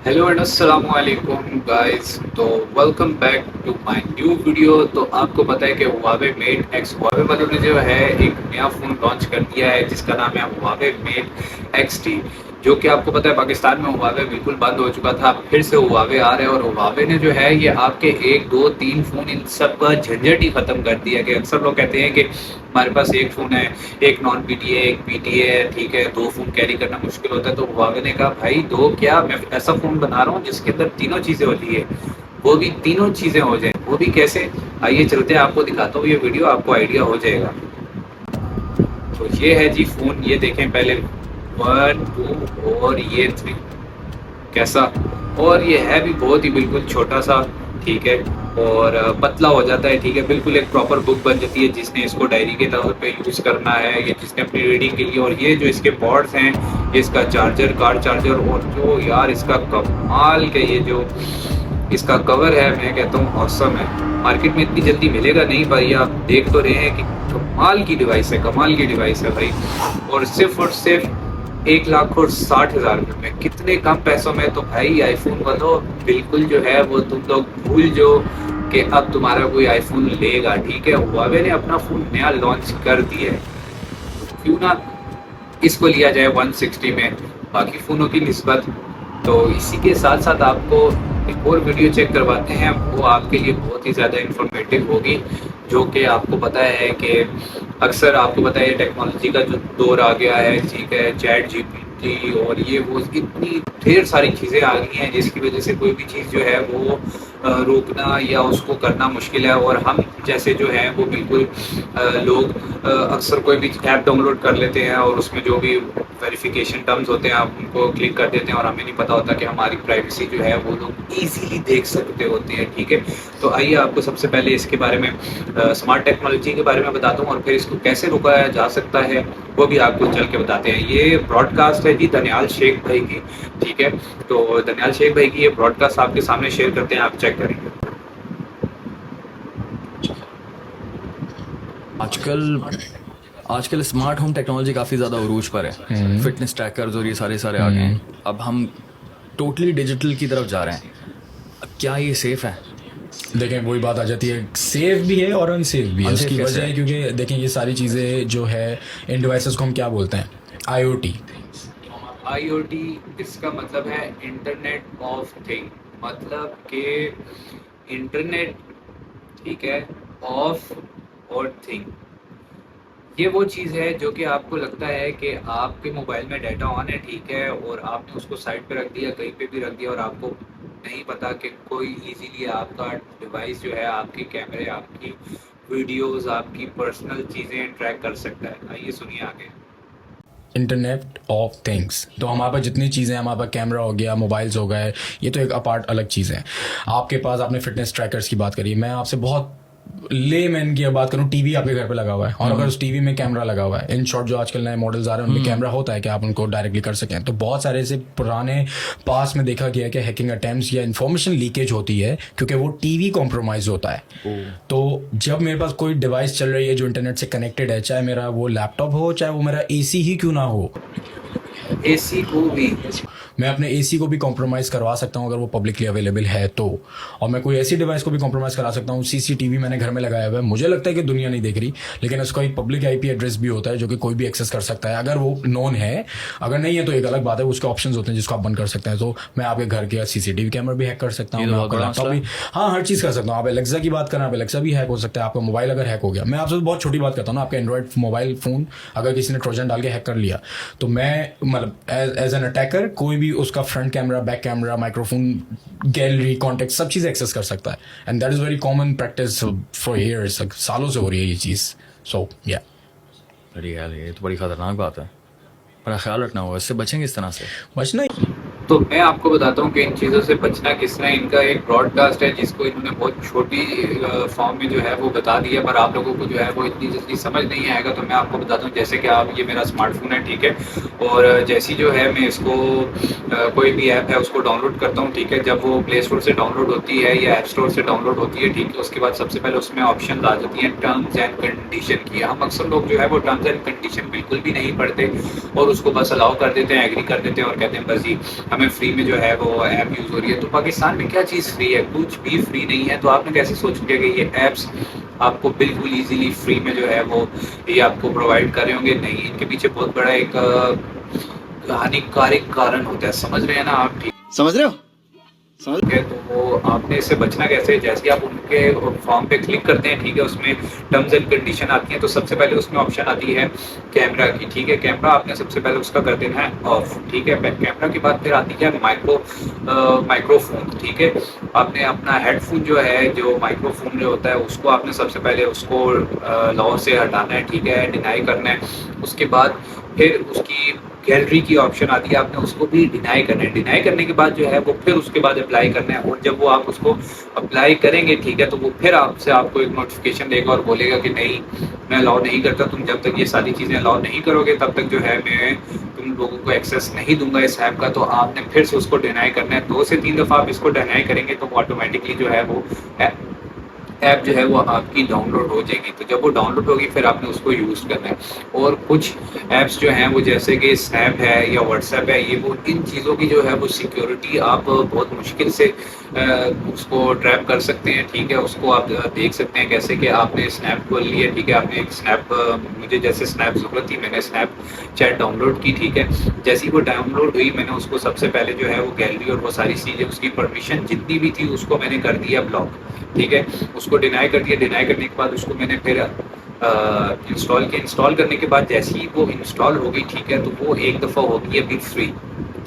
Hello and अस्सलाम वालेकुम guys. तो welcome back to my new video. तो आपको पता है कि हुआवे मेट एक्स, हुआवे वालों ने जो है एक नया फ़ोन लॉन्च कर दिया है जिसका नाम है हुआवे मेट एक्स टी। जो कि आपको पता है पाकिस्तान में हुआवे बिल्कुल बंद हो चुका था, फिर से हुआवे आ रहे हैं। और हुआवे ने जो है ये आपके एक दो तीन फ़ोन इन सब का झंझट ही ख़त्म कर दिया। कि अक्सर लोग कहते हैं कि हमारे पास एक फ़ोन है, एक नॉन पीटी है, एक पीटी है, ठीक है, दो फ़ोन कैरी करना मुश्किल होता है। तो हुआवे ने कहा भाई दो क्या, मैं ऐसा फ़ोन बना रहा हूँ जिसके अंदर तीनों चीज़ें होती है, वो भी तीनों चीज़ें हो जाए। वो भी कैसे, आइए चलते हैं, आपको दिखाता हूँ। ये वीडियो आपको आइडिया हो जाएगा। तो ये है जी फ़ोन, ये देखें पहले, वन टू और ये थ्री, कैसा। और ये है भी बहुत ही बिल्कुल छोटा सा, ठीक है, और पतला हो जाता है, ठीक है, बिल्कुल एक प्रॉपर बुक बन जाती है जिसने इसको डायरी के तौर पे यूज़ करना है, या जिसने अपनी रीडिंग के लिए। और ये जो इसके पोर्ट्स हैं, ये इसका चार्जर, कार चार्जर, और जो यार इसका कमाल के ये जो इसका कवर है, मैं कहता हूँ औसम है। मार्केट में इतनी जल्दी मिलेगा नहीं भाई, आप देख तो रहे हैं कि कमाल की डिवाइस है, कमाल की डिवाइस है भाई। और सिर्फ 1,60,000 रुपये में, कितने कम पैसों में। तो भाई आईफोन वालों बिल्कुल जो है वो तुम लोग भूल जो कि अब तुम्हारा कोई आईफोन लेगा, ठीक है। हुआवे ने अपना फ़ोन नया लॉन्च कर दिया है, क्यों ना इसको लिया जाए 160 में बाकी फ़ोनों की निस्बत। तो इसी के साथ साथ आपको एक और वीडियो चेक करवाते हैं, वो आपके लिए बहुत ही ज़्यादा इंफॉर्मेटिव होगी। जो कि आपको पता है कि अक्सर आपको पता है टेक्नोलॉजी का जो दौर आ गया है, ठीक है, चैट जीपीटी और ये वो इतनी ढेर सारी चीज़ें आ गई हैं जिसकी वजह से कोई भी चीज़ जो है वो रोकना या उसको करना मुश्किल है। और हम जैसे जो हैं वो बिल्कुल लोग अक्सर कोई भी ऐप डाउनलोड कर लेते हैं और उसमें जो भी वेरिफिकेशन टर्म्स होते हैं आप उनको क्लिक कर देते हैं, और हमें नहीं पता होता कि हमारी प्राइवेसी जो है वो लोग इजीली देख सकते होते हैं, ठीक है। तो आइए आपको सबसे पहले इसके बारे में, स्मार्ट टेक्नोलॉजी के बारे में बताता हूँ, और फिर इसको कैसे रुकाया जा सकता है वो भी आपको चल के बताते हैं। ये ब्रॉडकास्ट है जी दनियाल शेख भाई की, ठीक है। तो दनियाल शेख भाई की ये ब्रॉडकास्ट आपके सामने शेयर करते हैं, आप चेक करेंगे। आजकल आजकल स्मार्ट होम टेक्नोलॉजी काफ़ी ज़्यादा उरूज पर है। फिटनेस ट्रैकर्स और ये सारे सारे आ गए हैं। अब हम टोटली डिजिटल की तरफ जा रहे हैं। अब क्या ये सेफ है? देखें वही बात आ जाती है, सेफ भी है और अनसेफ भी है। Unsafe उसकी कैसे वजह है है? क्योंकि देखें ये सारी चीज़ें जो है इन डिवाइसेस को हम क्या बोलते हैं, आईओटी। आईओटी इसका मतलब है इंटरनेट ऑफ थिंग, मतलब कि इंटरनेट, ठीक है, ऑफ और थिंग। ये वो चीज़ है जो कि आपको लगता है कि आपके मोबाइल में डाटा ऑन है, ठीक है, और आपने उसको साइड पे रख दिया, कहीं पे भी रख दिया, और आपको नहीं पता कि कोई इजीली आपका डिवाइस जो है आपके कैमरे, आपकी वीडियोस, आपकी पर्सनल चीज़ें ट्रैक कर सकता है। आइए सुनिए आगे। इंटरनेट ऑफ थिंग्स, तो हमारे पास जितनी चीज़ें, हमारे पास कैमरा हो गया, मोबाइल्स हो गए, ये तो एक अपार्ट अलग चीज़ है। आपके पास, आपने फिटनेस ट्रैकर्स की बात करी, मैं आपसे बहुत लेमैन की बात करूं, टीवी आपके घर पे लगा हुआ है और अगर उस टीवी में कैमरा लगा हुआ है, इन शॉर्ट जो आजकल नए मॉडल्स आ रहे हैं उनमें कैमरा होता है कि आप उनको डायरेक्टली कर सकें। तो बहुत सारे ऐसे पुराने पास में देखा गया है कि हैकिंग अटेम्प्ट्स या इन्फॉर्मेशन लीकेज होती है क्योंकि वो टीवी कॉम्प्रोमाइज होता है। तो जब मेरे पास कोई डिवाइस चल रही है जो इंटरनेट से कनेक्टेड है, चाहे मेरा वो लैपटॉप हो, चाहे वो मेरा एसी ही क्यों ना हो, एसी को भी, मैं अपने एसी को भी कॉम्प्रोमाइज़ करवा सकता हूँ अगर वो पब्लिकली अवेलेबल है तो। और मैं कोई ऐसी डिवाइस को भी कॉम्प्रोमाइज़ करा सकता हूँ। सीसीटीवी मैंने घर में लगाया हुआ है, मुझे लगता है कि दुनिया नहीं देख रही, लेकिन उसका एक पब्लिक आईपी एड्रेस भी होता है जो कि कोई भी एक्सेस कर सकता है अगर वो नोन है। अगर नहीं है तो एक अलग बात है, उसके ऑप्शन होते हैं जिसको आप बंद कर सकते हैं। तो मैं आपके घर के सीसीटीवी कैमरा भी हैक कर सकता हूँ, मैं आपका लैपटॉप भी, हाँ, हर चीज़ कर सकता हूँ। आप एलेक्सा की बात करें, आप एलेक्सा भी हैक हो सकता है। आपका मोबाइल अगर हैक हो गया, मैं आपसे बहुत छोटी बात करता हूँ ना, आपका एंड्रॉइड मोबाइल फ़ोन अगर किसी ने ट्रोजन डाल के हैक कर लिया, तो मैं मतलब एज एन अटैकर कोई भी उसका front camera, back camera, microphone, gallery, contact, सब चीज़ें एक्सेस कर सकता है। And that is very common practice for years, सालों से हो रही है ये चीज़। सो या बड़ी ख्याल है, ये तो बड़ी ख़तरनाक बात है। बड़ा ख्याल रखना होगा, इससे बचेंगे इस तरह से। बचना। तो मैं आपको बताता हूँ कि इन चीज़ों से बचना किस तरह। इनका एक ब्रॉडकास्ट है जिसको इन्होंने बहुत छोटी फॉर्म में जो है वो बता दिया, पर आप लोगों को जो है वो इतनी जल्दी समझ नहीं आएगा। तो मैं आपको बताता हूँ, जैसे कि आप, ये मेरा स्मार्टफोन है, ठीक है, और जैसी जो है मैं इसको कोई भी ऐप है उसको डाउनलोड करता हूँ, ठीक है। जब वो प्ले स्टोर से डाउनलोड होती है या ऐप स्टोर से डाउनलोड होती है, ठीक है, उसके बाद सबसे पहले उसमें ऑप्शन आ जाती हैं टर्म्स एंड कंडीशन की। हम अक्सर लोग जो है वो टर्म्स एंड कंडीशन बिल्कुल भी नहीं पढ़ते और उसको बस अलाउ कर देते हैं, एग्री कर देते हैं और कहते हैं बस जी हमें फ्री में जो है वो ऐप यूज़ हो रही है। तो पाकिस्तान में क्या चीज़ फ्री है? कुछ भी फ्री नहीं है। तो आपने कैसे सोच लिया कि ये ऐप्स आपको बिल्कुल ईज़िली फ्री में जो है वो ये आपको प्रोवाइड कर रहे होंगे? नहीं, इनके पीछे बहुत बड़ा एक हानिकारक कारण होता है। समझ रहे हैं ना आप? ठीक समझ रहे हो? ठीक है, तो वो आपने इससे बचना कैसे? जैसे ही आप उनके फॉर्म पे क्लिक करते हैं, ठीक है, उसमें टर्म्स एंड कंडीशन आती हैं, तो सबसे पहले उसमें ऑप्शन आती है कैमरा की, ठीक है। कैमरा आपने सबसे पहले उसका कर देना है ऑफ, ठीक है। कैमरा के बाद फिर आती है माइक्रोफोन, ठीक है। आपने अपना हेडफोन जो है, जो माइक्रोफोन जो होता है, उसको आपने सबसे पहले उसको लॉ से हटाना है, ठीक है, डिनाई करना है। उसके बाद फिर उसकी गैलरी की ऑप्शन आती है, आपने उसको भी डिनाई करना है। डिनाई करने के बाद जो है वो फिर उसके बाद अप्लाई करना है, और जब वो आप उसको अप्लाई करेंगे, ठीक है, तो वो फिर आपको एक नोटिफिकेशन देगा और बोलेगा कि नहीं, मैं अलाउ नहीं करता, तुम जब तक ये सारी चीज़ें अलाउ नहीं करोगे तब तक जो है मैं तुम लोगों को एक्सेस नहीं दूंगा इस ऐप का। तो आपने फिर से उसको डिनाई करना है। 2 से 3 दफ़ा आप इसको डिनाई करेंगे तो ऑटोमेटिकली जो है वो ऐप जो है वो आपकी डाउनलोड हो जाएगी। तो जब वो डाउनलोड होगी फिर आपने उसको यूज़ करना है। और कुछ ऐप्स जो हैं वो जैसे कि स्नैप है या व्हाट्सएप है, ये वो इन चीज़ों की जो है वो सिक्योरिटी आप बहुत मुश्किल से उसको ट्रैप कर सकते हैं, ठीक है। उसको आप देख सकते हैं कैसे कि आपने स्नैप खोल लिया, ठीक है, आपने एक स्नैप मुझे जैसे स्नैप ज़रूरत थी, मैंने स्नैप चैट डाउनलोड की, ठीक है। जैसे ही वो डाउनलोड हुई, मैंने उसको सबसे पहले जो है वो गैलरी और वो सारी चीज़ें, उसकी परमिशन जितनी भी थी उसको मैंने कर दिया ब्लॉक, ठीक है। उसको डिनाई कर दिया। डिनाई करने के बाद उसको मैंने फिर इंस्टॉल करने के बाद जैसे ही वो इंस्टॉल हो गई, ठीक है, तो वो एक दफ़ा होगी अभी फ्री,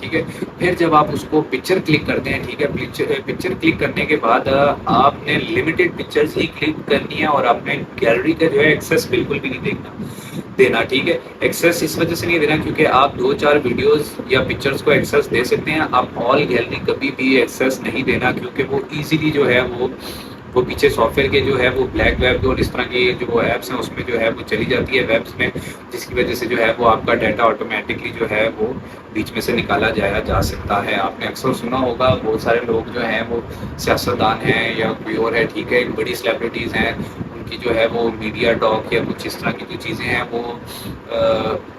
ठीक है। फिर जब आप उसको पिक्चर क्लिक करते हैं, ठीक है, पिक्चर क्लिक करने के बाद आपने लिमिटेड पिक्चर्स ही क्लिक करनी है और आपने गैलरी का जो है एक्सेस बिल्कुल भी नहीं देना, ठीक है। एक्सेस इस वजह से नहीं देना क्योंकि आप 2-4 वीडियोस या पिक्चर्स को एक्सेस दे सकते हैं, आप ऑल गैलरी कभी भी एक्सेस नहीं देना, क्योंकि वो ईजिली जो है वो पीछे सॉफ्टवेयर के जो है वो ब्लैक वेब और इस तरह की जो ऐप्स हैं उसमें जो है वो चली जाती है वेब्स में, जिसकी वजह से जो है वो आपका डाटा ऑटोमेटिकली जो है वो बीच में से निकाला जा सकता है। आपने अक्सर सुना होगा, बहुत सारे लोग जो हैं वो सियासतदान हैं या कोई और है, ठीक है, बड़ी सेलिब्रिटीज़ हैं, उनकी जो है वो मीडिया टॉक या कुछ इस तरह की जो चीज़ें हैं वो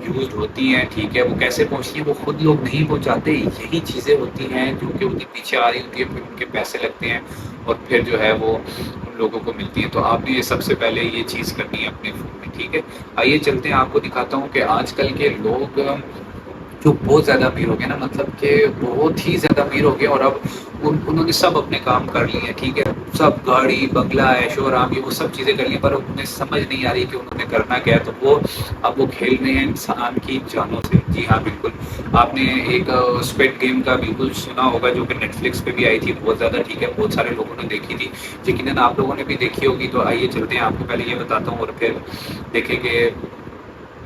यूज़ होती हैं, ठीक है। वो कैसे पहुँचती हैं वो खुद लोग नहीं पहुँचाते, यही चीज़ें होती हैं जो कि उनके पीछे आ रही होती है, फिर उनके पैसे लगते हैं और फिर जो है वो उन लोगों को मिलती है। तो आपने ये सबसे पहले ये चीज़ करनी है अपने फ़ोन में, ठीक है। आइए चलते हैं, आपको दिखाता हूँ कि आजकल के लोग जो बहुत ज़्यादा अमीर हो गए ना, मतलब कि बहुत ही ज़्यादा अमीर हो गए, और अब उन्होंने सब अपने काम कर लिए हैं, ठीक है। सब गाड़ी बंगला ऐशो आराम ये वो सब चीज़ें कर ली, पर उन्हें समझ नहीं आ रही कि उन्होंने करना क्या है। तो अब वो खेल रहे हैं इंसान की जानों से। जी हाँ, बिल्कुल। आपने एक स्क्विड गेम का बिल्कुल सुना होगा, जो कि नेटफ्लिक्स पे भी आई थी बहुत ज़्यादा, ठीक है, बहुत सारे लोगों ने देखी थी, यकीनन आप लोगों ने भी देखी होगी। तो आइए चलते हैं, आपको पहले ये बताता हूँ और फिर देखें कि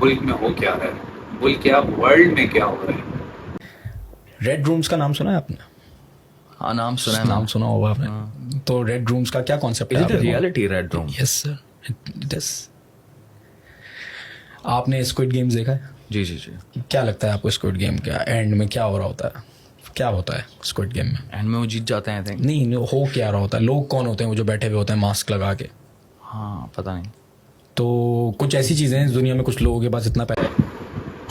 मुल्क में हो क्या रहा है, मुल्क क्या वर्ल्ड में क्या हो रहा है। रेड रूम्स का नाम सुना है आपने? हाँ, नाम सुना है। नाम सुना होगा आपने। तो रेड रूम्स का क्या कॉन्सेप्ट है? Is it reality red room? Yes sir, it is. आपने स्क्विड गेम्स देखा है? जी जी जी। क्या लगता है आपको स्क्विड गेम का एंड में क्या हो रहा होता है? क्या होता है स्क्विड गेम में? एंड में वो जीत जाते हैं, आई थिंक। नहीं, हो क्या रहा होता है? लोग कौन होते हैं वो जो बैठे हुए होते हैं मास्क लगा के? हाँ, पता नहीं। तो कुछ ऐसी चीज़ें हैं इस दुनिया में, कुछ लोगों के पास इतना पैसा।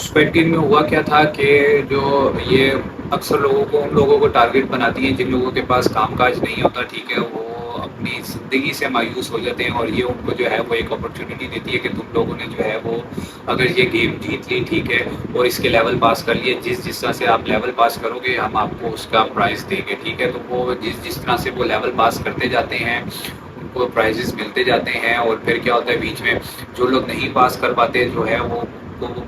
स्क्विड गेम में हुआ क्या था कि जो ये अक्सर उन लोगों को टारगेट बनाती हैं जिन लोगों के पास कामकाज नहीं होता, ठीक है, वो अपनी ज़िंदगी से मायूस हो जाते हैं, और ये उनको जो है वो एक अपॉर्चुनिटी देती है कि तुम लोगों ने जो है वो अगर ये गेम जीत ली, ठीक है, और इसके लेवल पास कर लिए, जिस तरह से आप लेवल पास करोगे हम आपको उसका प्राइज़ देंगे, ठीक है। तो वो जिस तरह से वो लेवल पास करते जाते हैं उनको प्राइजेस मिलते जाते हैं, और फिर क्या होता है बीच में जो लोग नहीं पास कर पाते जो है वो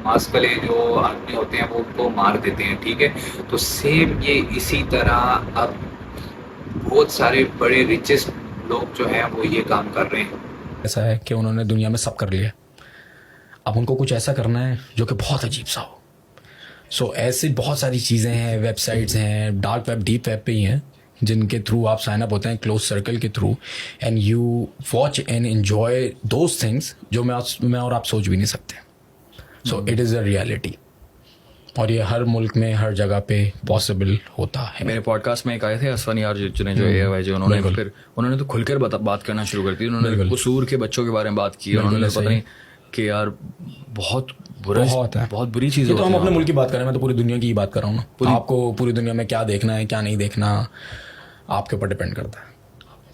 मास्क वाले जो आदमी होते हैं वो उनको मार देते हैं, ठीक है। तो सेम ये इसी तरह अब बहुत सारे बड़े रिचेस्ट लोग जो हैं वो ये काम कर रहे हैं। ऐसा है कि उन्होंने दुनिया में सब कर लिया, अब उनको कुछ ऐसा करना है जो कि बहुत अजीब सा हो। सो ऐसी बहुत सारी चीज़ें हैं, वेबसाइट्स हैं, डार्क वेब, डीप वेब पे ही हैं, जिनके थ्रू आप साइन अप होते हैं क्लोज सर्कल के through, and you watch and enjoy those things जो मैं और आप सोच भी नहीं सकते। So it is a reality, और ये हर मुल्क में हर जगह पे पॉसिबल होता है। मेरे पॉडकास्ट में एक आए थे असफन यार जिन्हें जो AIY उन्होंने तो खुलकर बात करना शुरू कर दी। उन्होंने कसूर के बच्चों के बारे में बात की। उन्होंने पता नहीं कि यार बहुत बहुत है। बहुत बुरी चीज़ ये तो होती हम है अपने मुल्क की बात करें, मैं तो पूरी दुनिया की ही बात कर रहा हूँ ना। आपको पूरी दुनिया में क्या देखना है क्या नहीं देखना आपके ऊपर डिपेंड करता है।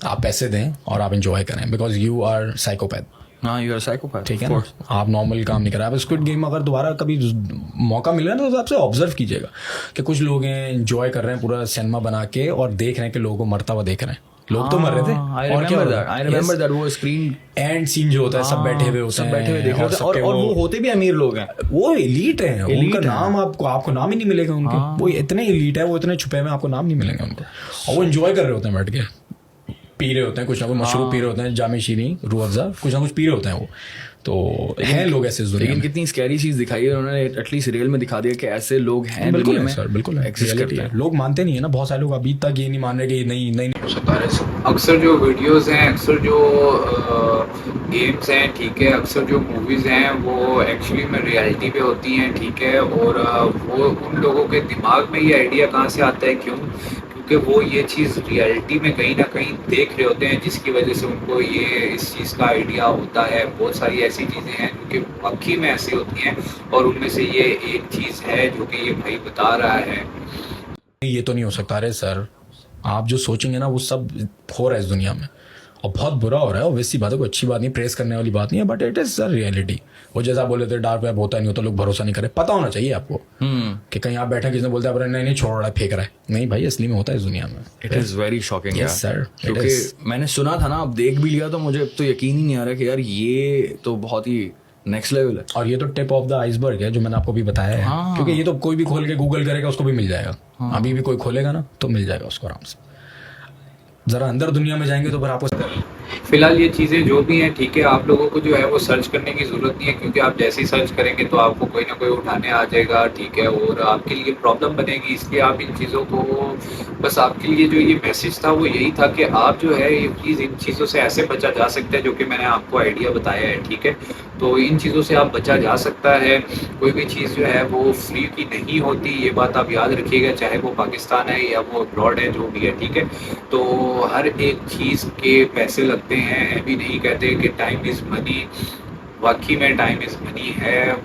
आप पैसे दें और आप इंजॉय करें, बिकॉज यू आर साइकोपैथ। हाँ, यू आर साइकोपैथ, ठीक है ना, आप नॉर्मल काम नहीं कर रहे। आप स्क्विड गेम अगर दोबारा कभी मौका मिले ना तो आपसे ऑब्जर्व कीजिएगा कि कुछ लोग हैं इंजॉय कर रहे हैं पूरा सिनेमा बना के और देख रहे हैं कि लोगों को मरता हुआ देख रहे हैं। लोग तो मर रहे थे और क्या आई रिमेंबर दैट वो स्क्रीन एंड सीन जो होता है सब बैठे हुए होते हैं, सब बैठे हुए देख रहे होते हैं और वो होते भी अमीर लोग हैं, वो एलीट है, उनका नाम आपको नाम ही नहीं मिलेगा उनके। वो इतने एलीट है, वो इतने छुपे हुए आपको नाम नहीं मिलेंगे उनको, और वो एंजॉय कर रहे होते हैं बैठ के, पी रहे होते हैं कुछ ना कुछ मशरूब पी रहे होते हैं, जामे शीनी रूह अफ़ज़ा कुछ ना कुछ पी रहे होते हैं वो। तो हैं लोग ऐसे इस दुनिया लेकिन में। कितनी स्कैरी चीज दिखाई है उन्होंने, एटलीस्ट रियल में दिखा दिया कि ऐसे लोग हैं बिल्कुल दुनिया है में, सर, बिल्कुल है, एग्जिस्ट रियलिटी करते है। हैं। लोग मानते नहीं है ना, बहुत सारे लोग अभी तक ये नहीं मान रहे कि नहीं नहीं हो सकता है। अक्सर जो वीडियोस हैं, अक्सर जो गेम्स हैं, ठीक है, अक्सर जो मूवीज़ हैं वो एक्चुअली में रियलिटी पे होती हैं, ठीक है, और वो उन लोगों के दिमाग में ये आइडिया कहाँ से आता है, क्योंकि वो ये चीज़ रियलिटी में कहीं ना कहीं देख रहे होते हैं, जिसकी वजह से उनको ये इस चीज़ का आइडिया होता है। बहुत सारी ऐसी चीज़ें हैं जो कि वाकई में ऐसी होती हैं, और उनमें से ये एक चीज़ है जो कि ये भाई बता रहा है। ये तो नहीं हो सकता। अरे सर, आप जो सोचेंगे ना वो सब हो रहा है इस दुनिया में, और बहुत बुरा हो रहा है। ऑब्वियसली बात है, कोई अच्छी बात नहीं, प्रेस करने वाली बात नहीं है, but it is sir reality. वो जैसा बोले थे डार्क वेब होता नहीं होता, लोग भरोसा नहीं करे। पता होना चाहिए आपको कि कहीं आप बैठे किसी ने बोलता है नहीं छोड़ रहा है, फेंक रहा है, नहीं भाई असली में होता है इस दुनिया में। It is very shocking Yes, sir, it क्योंकि is. मैंने सुना था ना, अब देख भी लिया, तो मुझे अब तो यकीन ही नहीं आ रहा कि यार ये तो बहुत ही नेक्स्ट लेवल है। और ये तो टिप ऑफ द आइसबर्ग है जो मैंने आपको भी बताया है। हाँ। क्योंकि ये तो कोई भी खोल के गूगल करेगा उसको भी मिल जाएगा। अभी भी कोई खोलेगा ना तो मिल जाएगा उसको आराम से। जरा अंदर दुनिया में जाएंगे तो फिर आपको फिलहाल ये चीज़ें जो भी हैं, ठीक है, आप लोगों को जो है वो सर्च करने की ज़रूरत नहीं है, क्योंकि आप जैसे ही सर्च करेंगे तो आपको कोई ना कोई उठाने आ जाएगा, ठीक है, और आपके लिए प्रॉब्लम बनेगी। इसलिए आप इन चीज़ों को, बस आपके लिए जो ये मैसेज था वो यही था कि आप जो है ये प्लीज़ इन चीज़ों से ऐसे बचा जा सकता है, जो कि मैंने आपको आइडिया बताया है, ठीक है। तो इन चीज़ों से आप बचा जा सकता है। कोई भी चीज़ जो है वो फ्री की नहीं होती, ये बात आप याद रखिएगा, चाहे वो पाकिस्तान है या वो अब्रॉड है, जो भी है, ठीक है। तो हर एक चीज़ के पैसे लगते हैं, अभी नहीं कहते कि टाइम इज़ मनी, वाकई में टाइम इज़ मनी है।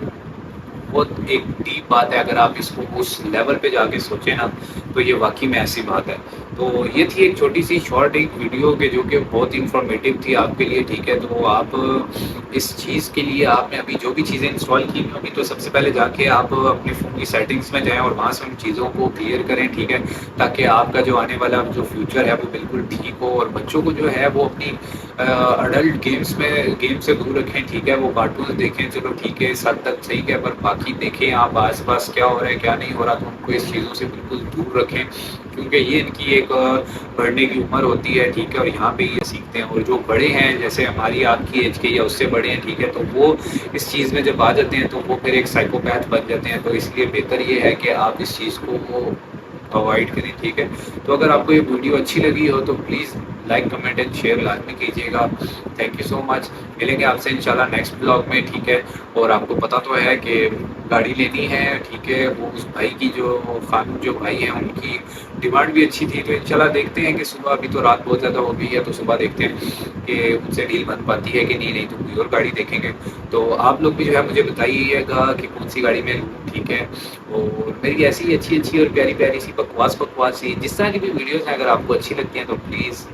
बहुत एक डीप बात है, अगर आप इसको उस लेवल पे जाके सोचें ना तो ये वाकई में ऐसी बात है। तो ये थी एक छोटी सी शॉर्ट एक वीडियो के जो कि बहुत इन्फॉर्मेटिव थी आपके लिए, ठीक है। तो आप इस चीज़ के लिए आपने अभी जो भी चीज़ें इंस्टॉल की होंगी तो सबसे पहले जाके आप अपने फ़ोन की सेटिंग्स में जाएं और वहाँ से उन चीज़ों को क्लियर करें, ठीक है, ताकि आपका जो आने वाला जो फ्यूचर है वो बिल्कुल ठीक हो। और बच्चों को जो है वो अपनी अडल्ट गेम से दूर रखें, ठीक है। वो कार्टून देखें, चलो ठीक है, इस हद तक सही है, पर बाकी देखें आप आस पास क्या हो रहा है क्या नहीं हो रहा, तो उनको इस चीज़ों से बिल्कुल दूर रखें, क्योंकि ये इनकी एक बढ़ने की उम्र होती है, ठीक है, और यहाँ पे ये सीखते हैं। और जो बड़े हैं, जैसे हमारी आपकी एज के या उससे बड़े हैं, ठीक है, तो वो इस चीज़ में जब आ जाते हैं तो वो फिर एक साइकोपैथ बन जाते हैं। तो इसलिए बेहतर ये है कि आप इस चीज़ को अवॉइड करें, ठीक है। तो अगर आपको ये वीडियो अच्छी लगी हो तो please like comment and share लाजमी कीजिएगा। Thank you so much. मिलेंगे आपसे इंशाल्लाह नेक्स्ट ब्लॉग में, ठीक है। और आपको पता तो है कि गाड़ी लेनी है, ठीक है, वो उस भाई की जो खानू जो भाई हैं उनकी डिमांड भी अच्छी थी, तो इंशाल्लाह देखते हैं कि सुबह, अभी तो रात बहुत ज़्यादा हो गई है, तो सुबह देखते हैं कि उनसे डील बन पाती है कि नहीं तो कोई और गाड़ी देखेंगे। तो आप लोग भी जो है मुझे बताइएगा कि कौन सी गाड़ी में लूँ, ठीक है। और मेरी ऐसी अच्छी और प्यारी प्यारी सी बकवास सी जिस तरह की भी वीडियोज़ हैं, अगर आपको अच्छी लगती हैं तो प्लीज़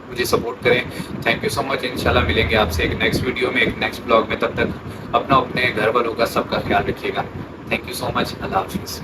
मुझे सपोर्ट करें। Thank you so much. इंशाल्लाह मिलेंगे आपसे एक नेक्स्ट वीडियो में, एक नेक्स्ट ब्लॉग में। तब तक अपने घर वालों का सबका ख्याल रखिएगा। Thank you so much. अल्लाह हाफिज़।